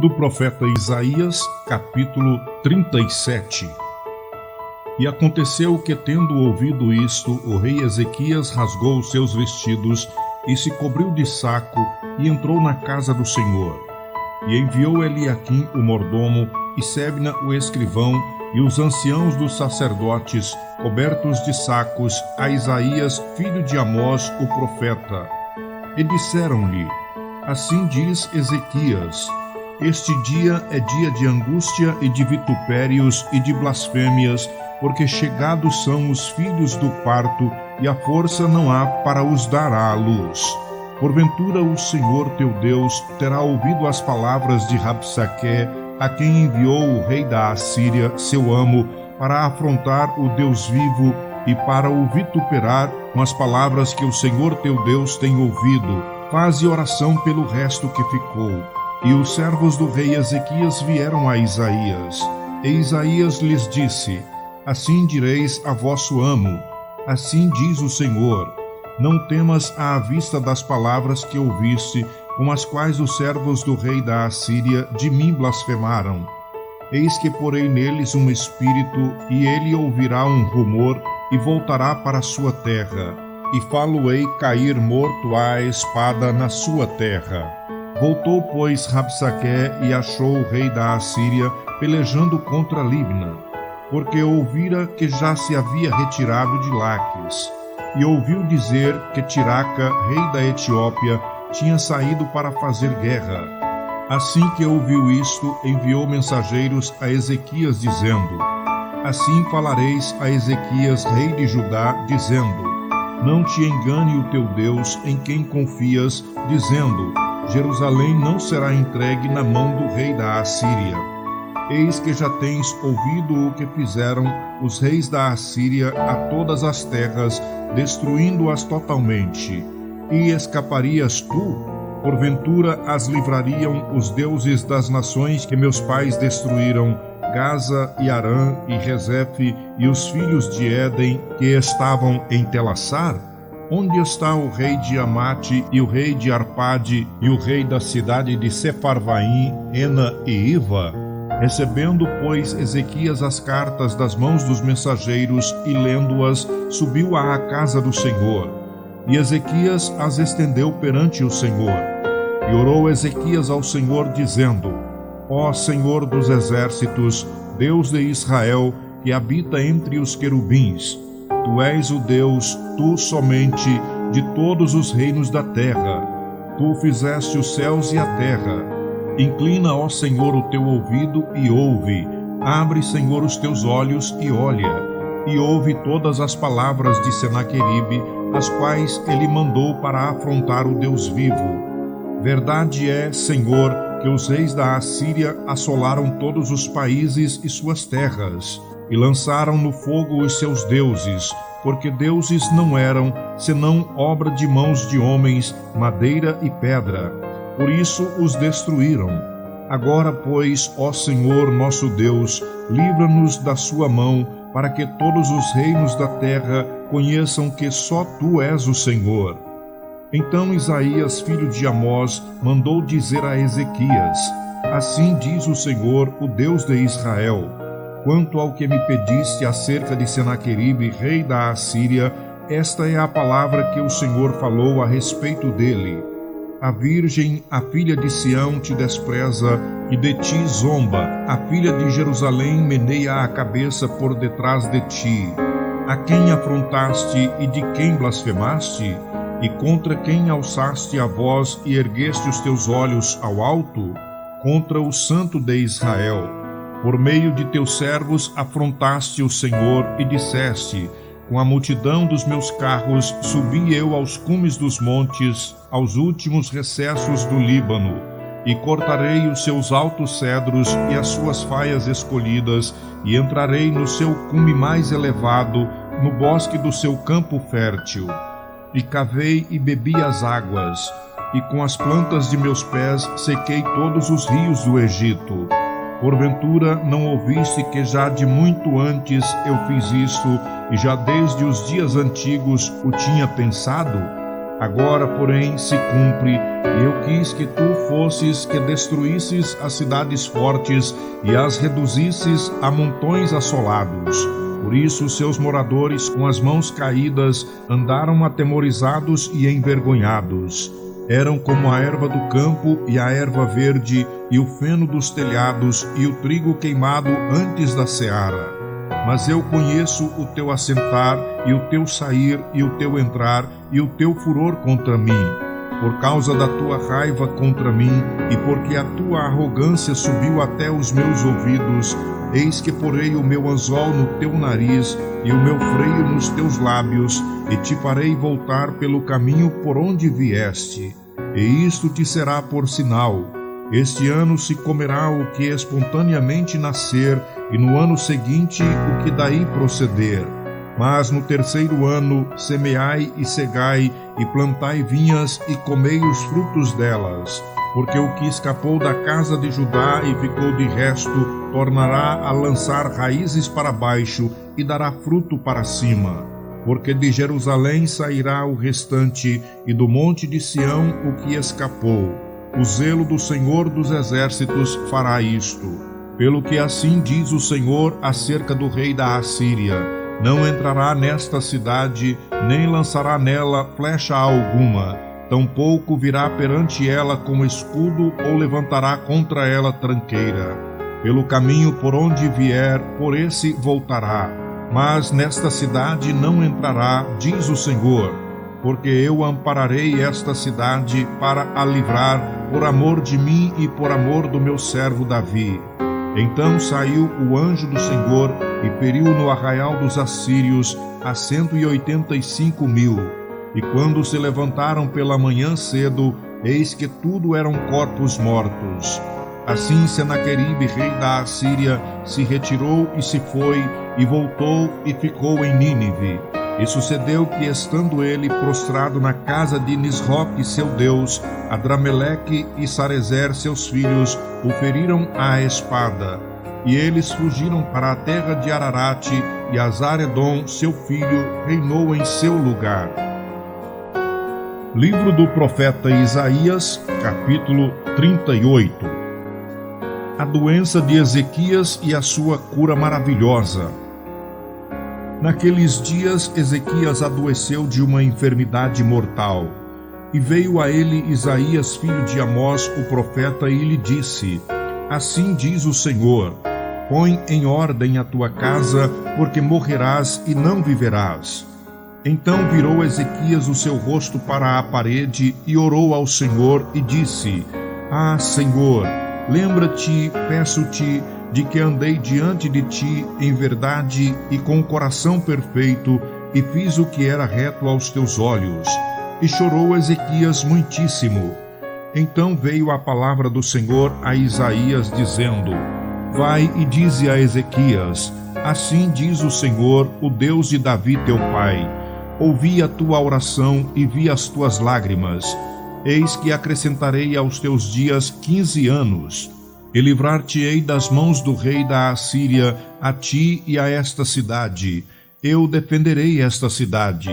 do profeta Isaías, capítulo 37. E aconteceu que, tendo ouvido isto, o rei Ezequias rasgou os seus vestidos e se cobriu de saco e entrou na casa do Senhor. E enviou Eliaquim, o mordomo, e Sebna, o escrivão, e os anciãos dos sacerdotes, cobertos de sacos, a Isaías, filho de Amós, o profeta. E disseram-lhe: Assim diz Ezequias: Este dia é dia de angústia e de vitupérios e de blasfêmias, porque chegados são os filhos do parto, e a força não há para os dar à luz. Porventura o Senhor teu Deus terá ouvido as palavras de Rabsaque, a quem enviou o rei da Assíria, seu amo, para afrontar o Deus vivo e para o vituperar com as palavras que o Senhor teu Deus tem ouvido. Faze oração pelo resto que ficou. E os servos do rei Ezequias vieram a Isaías. E Isaías lhes disse: Assim direis a vosso amo: Assim diz o Senhor: Não temas à vista das palavras que ouviste, com as quais os servos do rei da Assíria de mim blasfemaram. Eis que porei neles um espírito, e ele ouvirá um rumor, e voltará para a sua terra, e fá-lo-ei cair morto à espada na sua terra. Voltou, pois, Rabsaque e achou o rei da Assíria pelejando contra Libna, porque ouvira que já se havia retirado de Laques, e ouviu dizer que Tiraca, rei da Etiópia, tinha saído para fazer guerra. Assim que ouviu isto, enviou mensageiros a Ezequias, dizendo: Assim falareis a Ezequias, rei de Judá, dizendo: Não te engane o teu Deus, em quem confias, dizendo: Jerusalém não será entregue na mão do rei da Assíria. Eis que já tens ouvido o que fizeram os reis da Assíria a todas as terras, destruindo-as totalmente. E escaparias tu? Porventura as livrariam os deuses das nações que meus pais destruíram, Gaza e Arã e Rezefe e os filhos de Éden que estavam em Telassar? Onde está o rei de Amate e o rei de Arpade e o rei da cidade de Sefarvaim, Ena e Iva? Recebendo, pois, Ezequias as cartas das mãos dos mensageiros e lendo-as, subiu à casa do Senhor. E Ezequias as estendeu perante o Senhor. E orou Ezequias ao Senhor, dizendo: Ó Senhor dos exércitos, Deus de Israel, que habita entre os querubins, Tu és o Deus, Tu somente, de todos os reinos da terra. Tu fizeste os céus e a terra. Inclina, ó Senhor, o teu ouvido e ouve. Abre, Senhor, os teus olhos e olha. E ouve todas as palavras de Senaqueribe, as quais ele mandou para afrontar o Deus vivo. Verdade é, Senhor, que os reis da Assíria assolaram todos os países e suas terras, e lançaram no fogo os seus deuses, porque deuses não eram, senão obra de mãos de homens, madeira e pedra. Por isso os destruíram. Agora, pois, ó Senhor nosso Deus, livra-nos da sua mão, para que todos os reinos da terra conheçam que só Tu és o Senhor. Então Isaías, filho de Amós, mandou dizer a Ezequias: Assim diz o Senhor, o Deus de Israel: Quanto ao que me pediste acerca de Senaqueribe, rei da Assíria, esta é a palavra que o Senhor falou a respeito dele. A virgem, a filha de Sião, te despreza, e de ti zomba. A filha de Jerusalém meneia a cabeça por detrás de ti. A quem afrontaste e de quem blasfemaste? E contra quem alçaste a voz e ergueste os teus olhos ao alto? Contra o Santo de Israel. Por meio de teus servos afrontaste o Senhor e disseste: Com a multidão dos meus carros subi eu aos cumes dos montes, aos últimos recessos do Líbano, e cortarei os seus altos cedros e as suas faias escolhidas, e entrarei no seu cume mais elevado, no bosque do seu campo fértil. E cavei e bebi as águas, e com as plantas de meus pés sequei todos os rios do Egito. Porventura não ouviste que já de muito antes eu fiz isto, e já desde os dias antigos o tinha pensado? Agora, porém, se cumpre, e eu quis que tu fosses que destruísses as cidades fortes e as reduzisses a montões assolados. Por isso seus moradores, com as mãos caídas, andaram atemorizados e envergonhados. Eram como a erva do campo e a erva verde, e o feno dos telhados, e o trigo queimado antes da seara. Mas eu conheço o teu assentar, e o teu sair, e o teu entrar, e o teu furor contra mim, por causa da tua raiva contra mim, e porque a tua arrogância subiu até os meus ouvidos. Eis que porei o meu anzol no teu nariz, e o meu freio nos teus lábios, e te farei voltar pelo caminho por onde vieste. E isto te será por sinal: este ano se comerá o que espontaneamente nascer, e no ano seguinte o que daí proceder. Mas no terceiro ano semeai e cegai, e plantai vinhas, e comei os frutos delas. Porque o que escapou da casa de Judá e ficou de resto, tornará a lançar raízes para baixo, e dará fruto para cima. Porque de Jerusalém sairá o restante, e do monte de Sião o que escapou. O zelo do Senhor dos Exércitos fará isto. Pelo que assim diz o Senhor acerca do rei da Assíria: não entrará nesta cidade, nem lançará nela flecha alguma, tampouco virá perante ela com escudo ou levantará contra ela tranqueira. Pelo caminho por onde vier, por esse voltará. Mas nesta cidade não entrará, diz o Senhor, porque eu ampararei esta cidade para a livrar, por amor de mim e por amor do meu servo Davi. Então saiu o anjo do Senhor e feriu no arraial dos assírios a 185.000. E quando se levantaram pela manhã cedo, eis que tudo eram corpos mortos. Assim Senaqueribe, rei da Assíria, se retirou e se foi, e voltou e ficou em Nínive. E sucedeu que, estando ele prostrado na casa de Nisroque, seu deus, Adrameleque e Sarezer, seus filhos, o feriram à espada. E eles fugiram para a terra de Ararate, e Azaredom, seu filho, reinou em seu lugar. Livro do profeta Isaías, capítulo 38. A doença de Ezequias e a sua cura maravilhosa. Naqueles dias, Ezequias adoeceu de uma enfermidade mortal. E veio a ele Isaías, filho de Amós, o profeta, e lhe disse: assim diz o Senhor: põe em ordem a tua casa, porque morrerás e não viverás. Então virou Ezequias o seu rosto para a parede e orou ao Senhor e disse: ah, Senhor, lembra-te, peço-te, de que andei diante de ti em verdade e com o coração perfeito, e fiz o que era reto aos teus olhos. E chorou Ezequias muitíssimo. Então veio a palavra do Senhor a Isaías, dizendo: vai e dize a Ezequias: assim diz o Senhor, o Deus de Davi teu pai: ouvi a tua oração e vi as tuas lágrimas. Eis que acrescentarei aos teus dias 15 anos, e livrar-te-ei das mãos do rei da Assíria, a ti e a esta cidade. Eu defenderei esta cidade.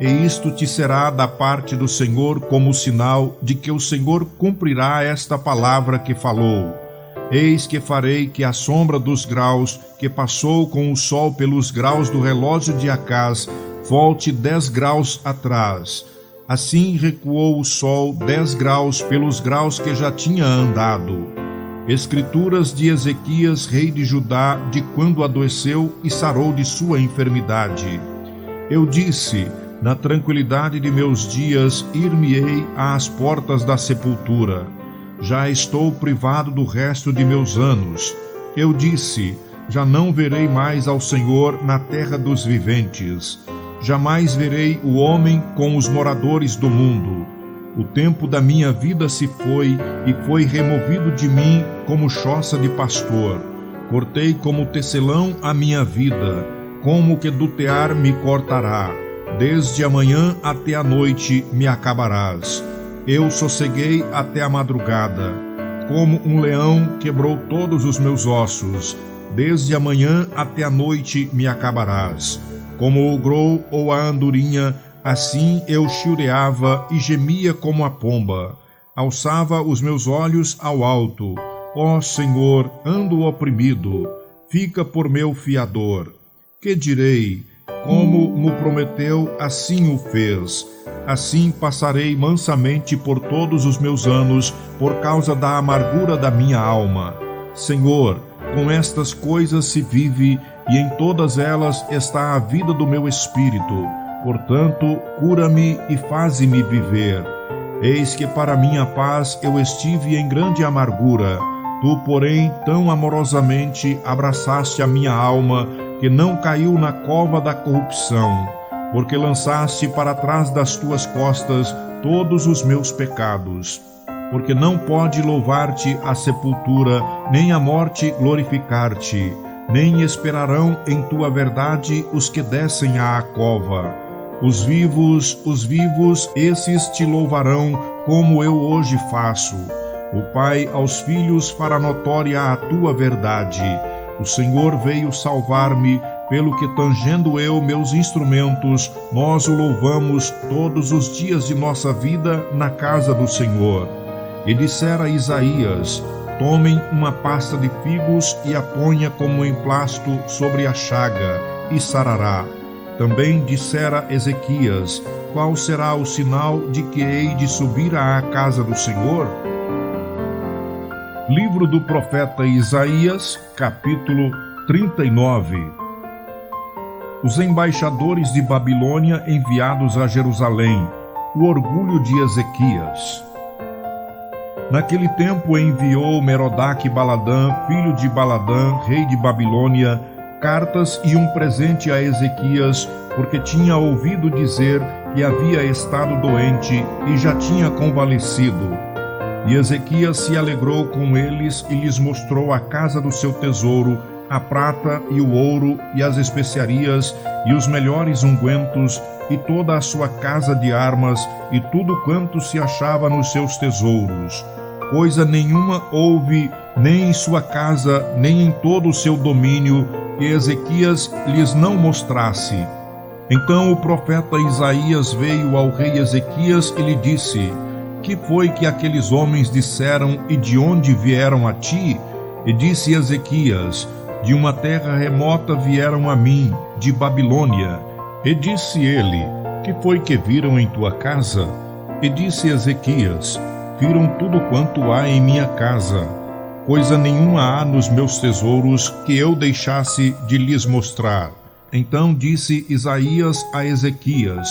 E isto te será da parte do Senhor como sinal de que o Senhor cumprirá esta palavra que falou. Eis que farei que a sombra dos graus, que passou com o sol pelos graus do relógio de Acaz, volte 10 graus atrás. Assim recuou o sol 10 graus pelos graus que já tinha andado. Escrituras de Ezequias, rei de Judá, de quando adoeceu e sarou de sua enfermidade. Eu disse: na tranquilidade de meus dias, ir-me-ei às portas da sepultura. Já estou privado do resto de meus anos. Eu disse: já não verei mais ao Senhor na terra dos viventes. Jamais verei o homem com os moradores do mundo. O tempo da minha vida se foi, e foi removido de mim como choça de pastor. Cortei como tecelão a minha vida, como que do tear me cortará. Desde a manhã até a noite me acabarás. Eu sosseguei até a madrugada. Como um leão quebrou todos os meus ossos. Desde a manhã até a noite me acabarás. Como o grou ou a andorinha, Assim eu chilreava e gemia como a pomba. Alçava os meus olhos ao alto. Ó Senhor, ando oprimido. Fica por meu fiador. Que direi? Como me prometeu, assim o fez. Assim passarei mansamente por todos os meus anos, por causa da amargura da minha alma. Senhor, com estas coisas se vive, e em todas elas está a vida do meu espírito. Portanto, cura-me e faze-me viver. Eis que para minha paz eu estive em grande amargura. Tu, porém, tão amorosamente abraçaste a minha alma, que não caiu na cova da corrupção, porque lançaste para trás das tuas costas todos os meus pecados. Porque não pode louvar-te a sepultura, nem a morte glorificar-te, nem esperarão em tua verdade os que descem à cova. Os vivos, esses te louvarão, como eu hoje faço. O Pai aos filhos fará notória a tua verdade. O Senhor veio salvar-me, pelo que tangendo eu meus instrumentos, nós o louvamos todos os dias de nossa vida na casa do Senhor. E dissera Isaías: tomem uma pasta de figos e a ponha como emplasto sobre a chaga, e sarará. Também dissera Ezequias: qual será o sinal de que hei de subir à casa do Senhor? Livro do profeta Isaías, capítulo 39. Os embaixadores de Babilônia enviados a Jerusalém, o orgulho de Ezequias. Naquele tempo enviou Merodach-Baladã, filho de Baladã, rei de Babilônia, cartas e um presente a Ezequias, porque tinha ouvido dizer que havia estado doente e já tinha convalescido. E Ezequias se alegrou com eles e lhes mostrou a casa do seu tesouro, a prata e o ouro e as especiarias e os melhores ungüentos e toda a sua casa de armas e tudo quanto se achava nos seus tesouros. Coisa nenhuma houve, nem em sua casa, nem em todo o seu domínio, que Ezequias lhes não mostrasse. Então o profeta Isaías veio ao rei Ezequias e lhe disse: que foi que aqueles homens disseram e de onde vieram a ti? E disse Ezequias: de uma terra remota vieram a mim, de Babilônia. E disse ele: que foi que viram em tua casa? E disse Ezequias: viram tudo quanto há em minha casa. Coisa nenhuma há nos meus tesouros que eu deixasse de lhes mostrar. Então disse Isaías a Ezequias: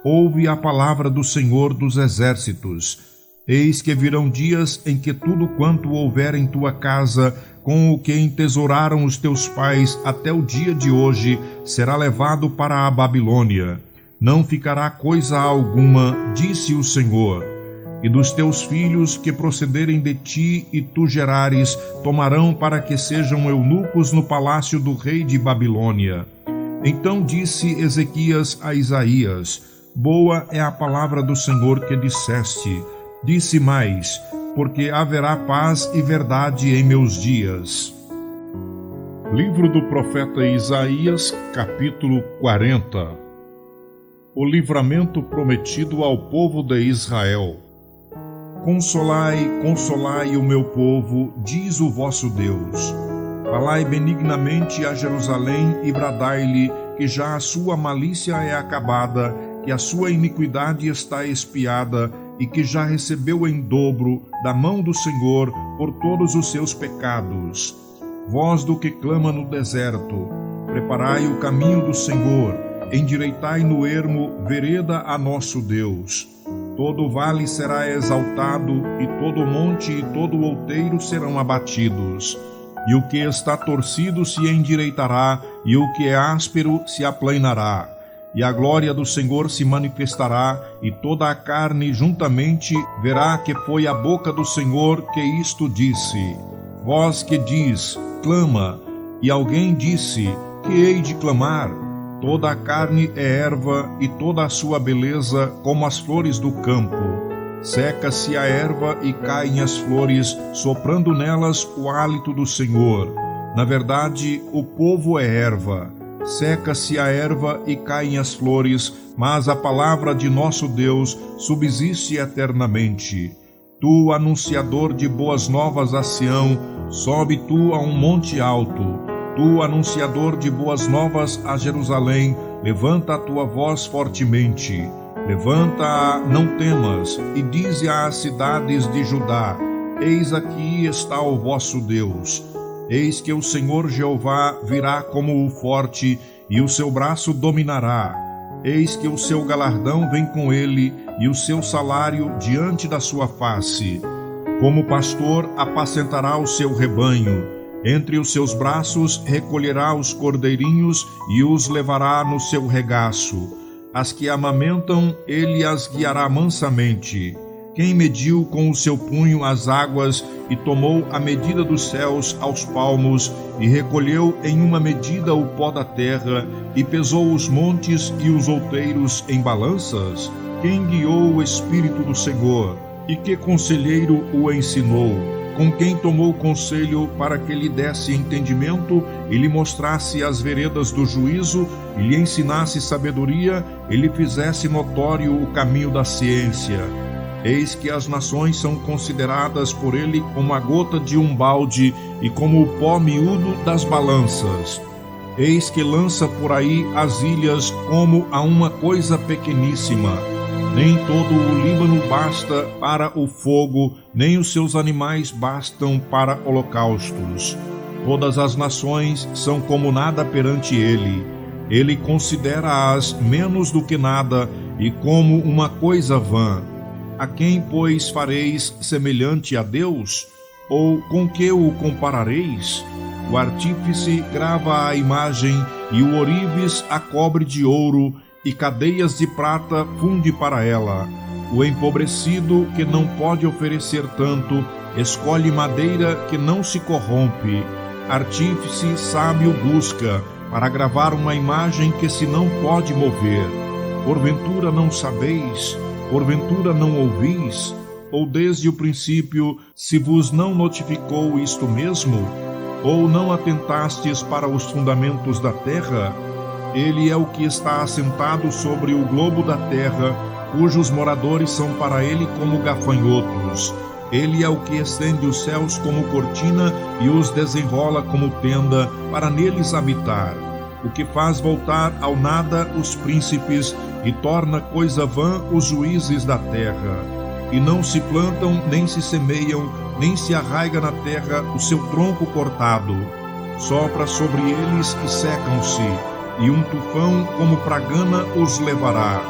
ouve a palavra do Senhor dos Exércitos. Eis que virão dias em que tudo quanto houver em tua casa, com o que entesouraram os teus pais até o dia de hoje, será levado para a Babilônia. Não ficará coisa alguma, disse o Senhor. E dos teus filhos que procederem de ti e tu gerares, tomarão para que sejam eunucos no palácio do rei de Babilônia. Então disse Ezequias a Isaías: boa é a palavra do Senhor que disseste. Disse mais: porque haverá paz e verdade em meus dias. Livro do profeta Isaías, capítulo 40. O livramento prometido ao povo de Israel. Consolai, consolai o meu povo, diz o vosso Deus. Falai benignamente a Jerusalém e bradai-lhe que já a sua malícia é acabada, que a sua iniquidade está expiada e que já recebeu em dobro da mão do Senhor por todos os seus pecados. Voz do que clama no deserto: preparai o caminho do Senhor, endireitai no ermo vereda a nosso Deus. Todo vale será exaltado, e todo monte e todo outeiro serão abatidos. E o que está torcido se endireitará, e o que é áspero se aplanará. E a glória do Senhor se manifestará, e toda a carne juntamente verá que foi a boca do Senhor que isto disse. Voz que diz: clama. E alguém disse: que hei de clamar? Toda a carne é erva, e toda a sua beleza como as flores do campo. Seca-se a erva e caem as flores, soprando nelas o hálito do Senhor. Na verdade, o povo é erva. Seca-se a erva e caem as flores, mas a palavra de nosso Deus subsiste eternamente. Tu, anunciador de boas novas a Sião, sobe tu a um monte alto. Tu, anunciador de boas novas a Jerusalém, levanta a tua voz fortemente. Levanta, não temas, e dize às cidades de Judá: eis aqui está o vosso Deus. Eis que o Senhor Jeová virá como o forte, e o seu braço dominará. Eis que o seu galardão vem com ele, e o seu salário diante da sua face. Como pastor apacentará o seu rebanho. Entre os seus braços recolherá os cordeirinhos e os levará no seu regaço. As que amamentam, ele as guiará mansamente. Quem mediu com o seu punho as águas e tomou a medida dos céus aos palmos e recolheu em uma medida o pó da terra e pesou os montes e os outeiros em balanças? Quem guiou o Espírito do Senhor? E que conselheiro o ensinou? Com quem tomou conselho para que lhe desse entendimento e lhe mostrasse as veredas do juízo e lhe ensinasse sabedoria e lhe fizesse notório o caminho da ciência? Eis que as nações são consideradas por ele como a gota de um balde e como o pó miúdo das balanças. Eis que lança por aí as ilhas como a uma coisa pequeníssima. Nem todo o Líbano basta para o fogo, nem os seus animais bastam para holocaustos. Todas as nações são como nada perante ele. Ele considera-as menos do que nada e como uma coisa vã. A quem, pois, fareis semelhante a Deus? Ou com que o comparareis? O artífice grava a imagem e o ourives a cobre de ouro, e cadeias de prata funde para ela. O empobrecido, que não pode oferecer tanto, escolhe madeira que não se corrompe. Artífice sábio busca, para gravar uma imagem que se não pode mover. Porventura não sabeis? Porventura não ouvis? Ou desde o princípio se vos não notificou isto mesmo? Ou não atentastes para os fundamentos da terra? Ele é o que está assentado sobre o globo da terra, cujos moradores são para ele como gafanhotos. Ele é o que estende os céus como cortina e os desenrola como tenda, para neles habitar. O que faz voltar ao nada os príncipes e torna coisa vã os juízes da terra. E não se plantam, nem se semeiam, nem se arraiga na terra o seu tronco cortado. Sopra sobre eles e secam-se, e um tufão como pragana os levará.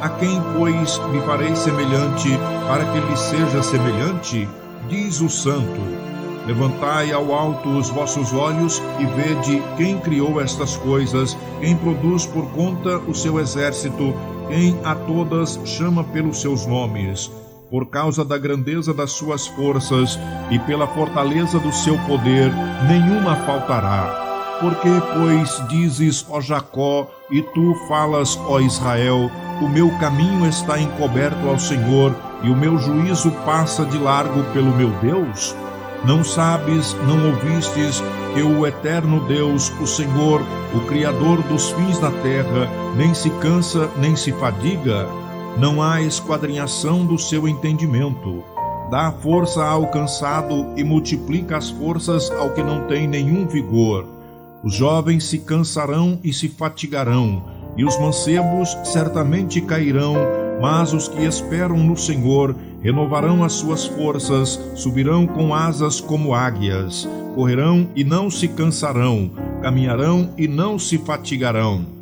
A quem, pois, me farei semelhante, para que lhe seja semelhante? Diz o Santo. Levantai ao alto os vossos olhos e vede quem criou estas coisas, quem produz por conta o seu exército, quem a todas chama pelos seus nomes. Por causa da grandeza das suas forças e pela fortaleza do seu poder, nenhuma faltará. Porque, pois, dizes, ó Jacó, e tu falas, ó Israel, o meu caminho está encoberto ao Senhor, e o meu juízo passa de largo pelo meu Deus? Não sabes, não ouvistes, que o eterno Deus, o Senhor, o Criador dos fins da terra, nem se cansa, nem se fadiga? Não há esquadrinhação do seu entendimento. Dá força ao cansado e multiplica as forças ao que não tem nenhum vigor. Os jovens se cansarão e se fatigarão, e os mancebos certamente cairão, mas os que esperam no Senhor renovarão as suas forças, subirão com asas como águias, correrão e não se cansarão, caminharão e não se fatigarão.